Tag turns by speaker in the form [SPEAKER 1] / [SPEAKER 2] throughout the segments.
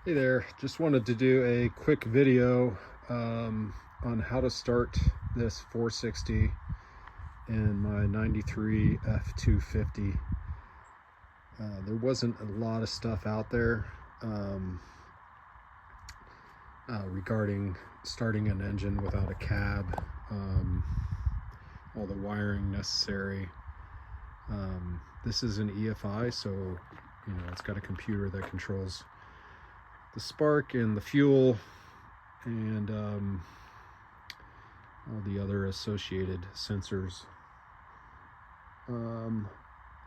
[SPEAKER 1] Hey there, just wanted to do a quick video on how to start this 460 in my 93 F250. There wasn't a lot of stuff out there regarding starting an engine without a cab, all the wiring necessary. This is an EFI, so it's got a computer that controls the spark and the fuel and all the other associated sensors. The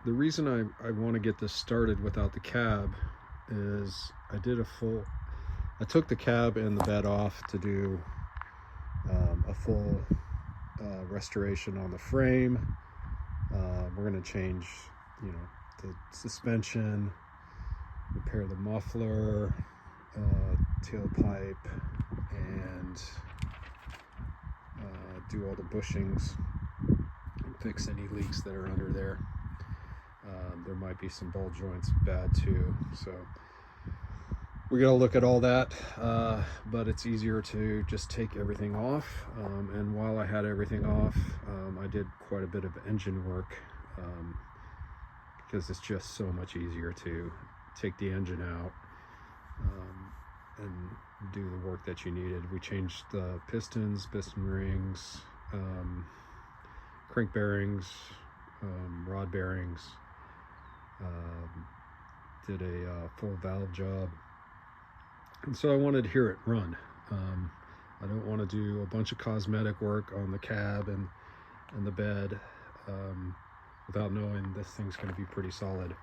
[SPEAKER 1] reason I want to get this started without the cab is I took the cab and the bed off to do a full restoration on the frame. We're going to change the suspension, repair the muffler, tailpipe, and do all the bushings, fix any leaks that are under there. There might be some ball joints bad too, so we're gonna look at all that, but it's easier to just take everything off, and while I had everything off, I did quite a bit of engine work, because it's just so much easier to take the engine out and do the work that you needed. We changed the pistons, piston rings, crank bearings, rod bearings, did a full valve job, and so I wanted to hear it run. I don't want to do a bunch of cosmetic work on the cab and the bed without knowing this thing's going to be pretty solid.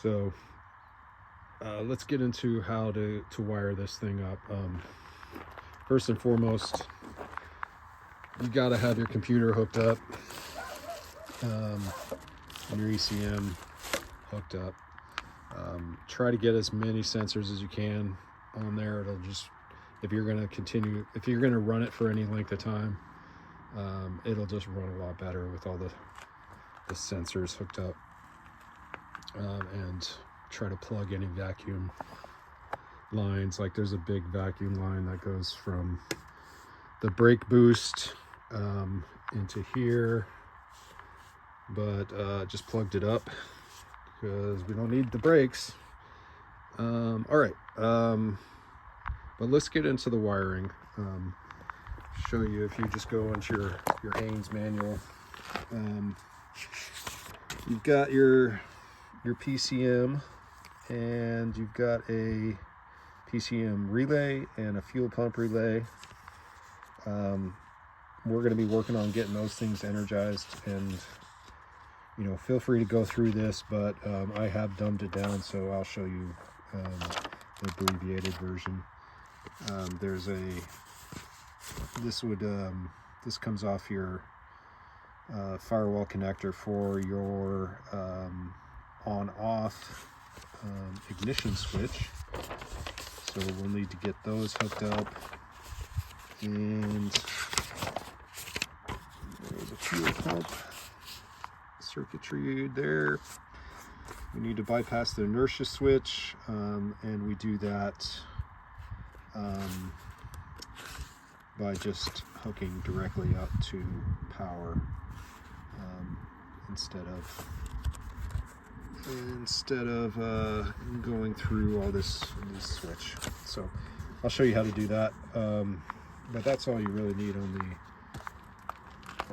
[SPEAKER 1] So let's get into how to wire this thing up. First and foremost, you got to have your computer hooked up, and your ECM hooked up. Try to get as many sensors as you can on there. It'll just, if you're going to run it for any length of time, it'll just run a lot better with all the sensors hooked up. And try to plug any vacuum lines. Like there's a big vacuum line that goes from the brake boost into here, but just plugged it up because we don't need the brakes. All right, but let's get into the wiring. Show you, if you just go into your Haynes manual, you've got your PCM, and you've got a PCM relay and a fuel pump relay. We're going to be working on getting those things energized, and feel free to go through this, but I have dumbed it down, so I'll show you the abbreviated version. This comes off your firewall connector for your on-off ignition switch, so we'll need to get those hooked up. And there's a fuel pump circuitry there. We need to bypass the inertia switch, and we do that by just hooking directly up to power, instead of going through all this switch. So I'll show you how to do that, but that's all you really need on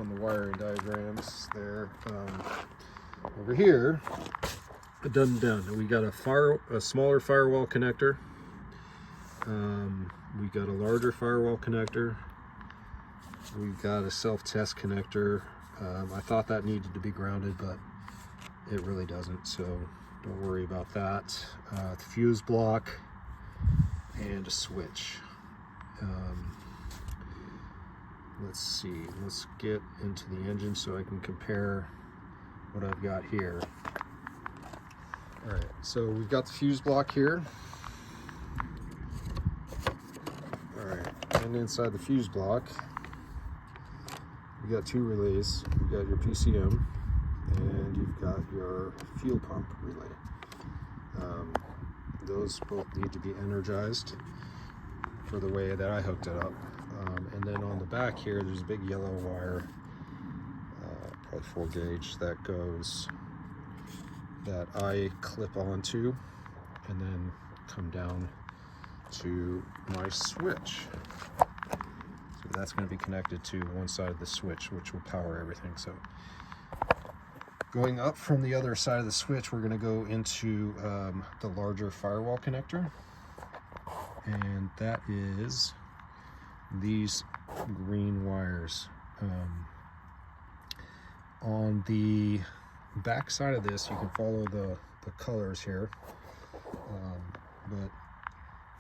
[SPEAKER 1] the wiring diagrams there. Over here, done. We got a smaller firewall connector. We got a larger firewall connector. We've got a self-test connector. I thought that needed to be grounded, but it really doesn't, so don't worry about that. The fuse block and a switch. Let's see, let's get into the engine so I can compare what I've got here. All right, so we've got the fuse block here. All right, and inside the fuse block, we got two relays. You got your PCM, and you've got your fuel pump relay. those both need to be energized for the way that I hooked it up. And then on the back here, there's a big yellow wire, probably 4 gauge, that I clip onto and then come down to my switch. So that's going to be connected to one side of the switch, which will power everything. So going up from the other side of the switch, we're going to go into the larger firewall connector, and that is these green wires. On the back side of this, you can follow the colors here, but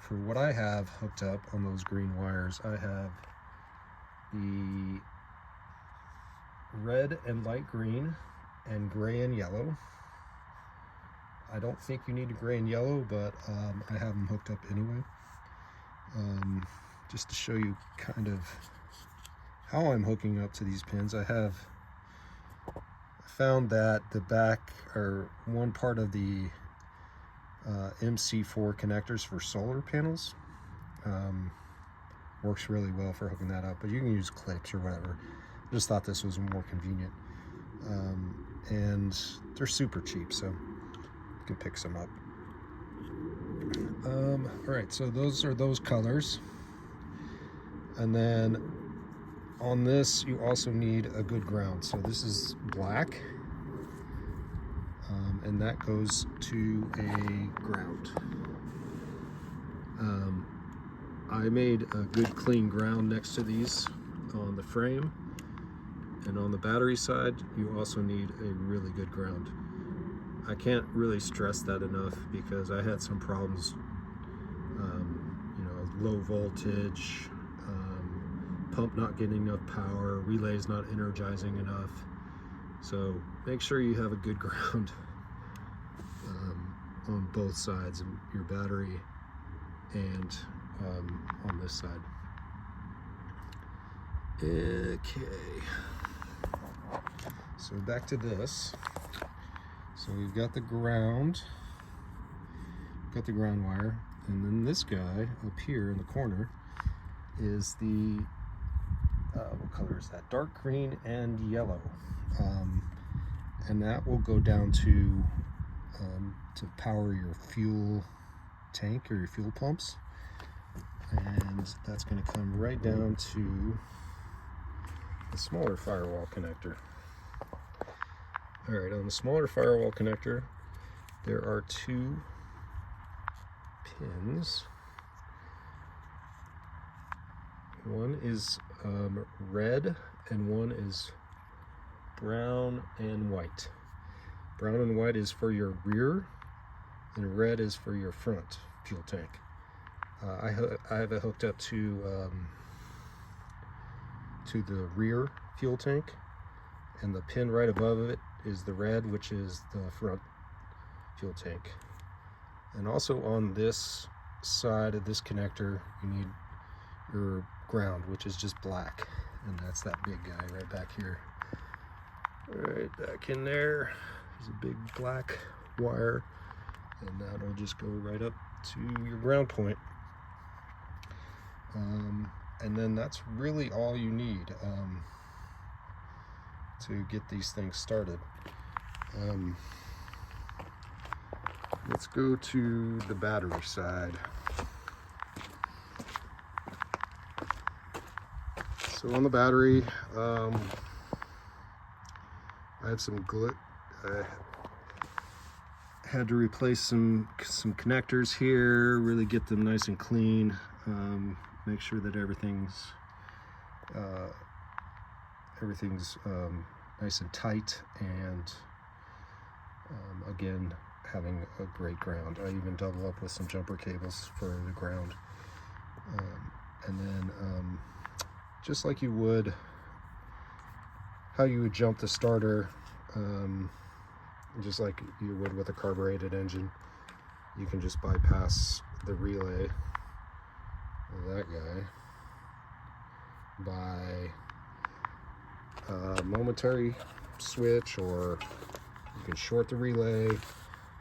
[SPEAKER 1] for what I have hooked up on those green wires, I have the red and light green and gray and yellow. I don't think you need a gray and yellow, but I have them hooked up anyway. Just to show you kind of how I'm hooking up to these pins, I found that the back, or one part of the MC4 connectors for solar panels works really well for hooking that up, but you can use clips or whatever. I just thought this was more convenient, and they're super cheap, so you can pick some up. All right, so those are those colors, and then on this you also need a good ground. So this is black, and that goes to a ground. I made a good clean ground next to these on the frame, and on the battery side you also need a really good ground. I can't really stress that enough because I had some problems, you know, low voltage, pump not getting enough power, relays not energizing enough. So make sure you have a good ground on both sides, of your battery and on this side. Okay, so back to this. So we've got the ground wire, and then this guy up here in the corner is the what color is that? Dark green and yellow, and that will go down to power your fuel tank or your fuel pumps, and that's going to come right down to the smaller firewall connector. All right, on the smaller firewall connector, there are 2 pins. One is red and one is brown and white. Brown and white is for your rear, and red is for your front fuel tank. I have it hooked up to the rear fuel tank, and the pin right above it is the red, which is the front fuel tank. And also on this side of this connector, you need your ground, which is just black, and that's that big guy right back here. Right back in there, there's a big black wire, and that'll just go right up to your ground point. And then that's really all you need to get these things started. Let's go to the battery side. So on the battery, I have some I had to replace some connectors here, really get them nice and clean, make sure that everything's nice and tight, and again, having a great ground. I even double up with some jumper cables for the ground, and then just like you would, how you would jump the starter, just like you would with a carbureted engine, you can just bypass the relay of that guy by a momentary switch, or you can short the relay,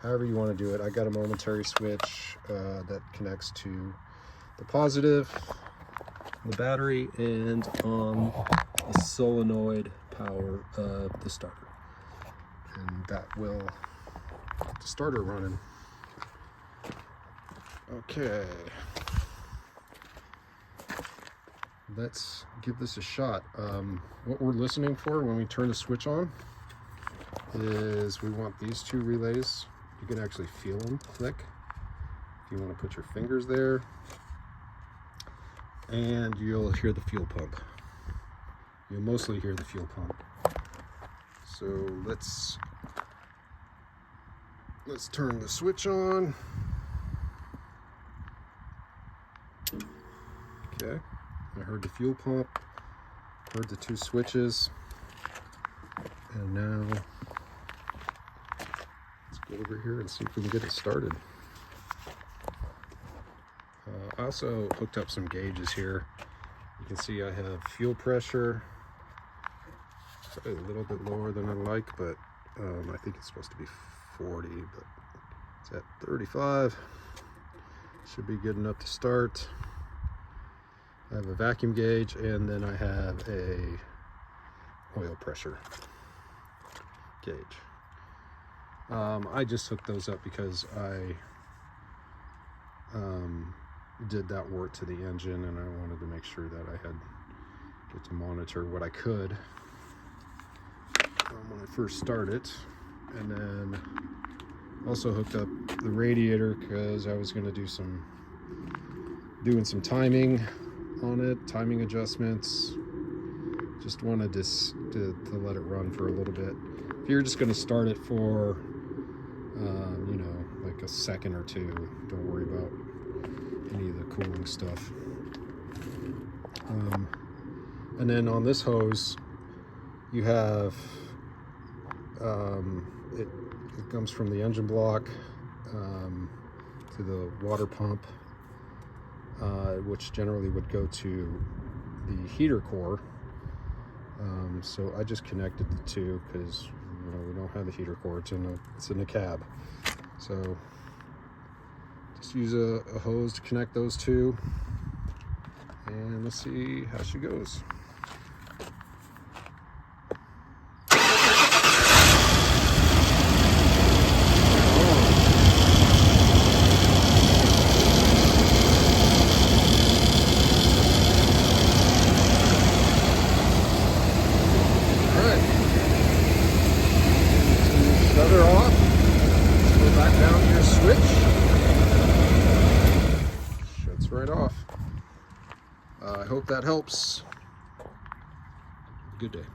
[SPEAKER 1] however you want to do it. I got a momentary switch that connects to the positive, the battery, and on the solenoid power of the starter. And that will get the starter running. Okay. Let's give this a shot. What we're listening for when we turn the switch on is we want these two relays. You can actually feel them click if you want to put your fingers there, and you'll hear the fuel pump. You'll mostly hear the fuel pump. So let's turn the switch on. Okay, I heard the fuel pump, heard the two switches, and now let's go over here and see if we can get it started. I also hooked up some gauges here. You can see I have fuel pressure, probably a little bit lower than I like, but I think it's supposed to be 40, but it's at 35. Should be good enough to start. I have a vacuum gauge, and then I have a oil pressure gauge. I just hooked those up because I did that work to the engine, and I wanted to make sure that I had get to monitor what I could when I first start it. And then also hooked up the radiator because I was going to do doing some timing on it, timing adjustments. Just wanted to let it run for a little bit. If you're just going to start it for you know, like a second or two, don't worry about any of the cooling stuff. And then on this hose you have it comes from the engine block to the water pump, which generally would go to the heater core. So I just connected the two because, you know, we don't have the heater core. It's in the cab. So just use a hose to connect those two, and let's see how she goes. Shut her off. Go back down to your switch. Shuts right off. I hope that helps. Good day.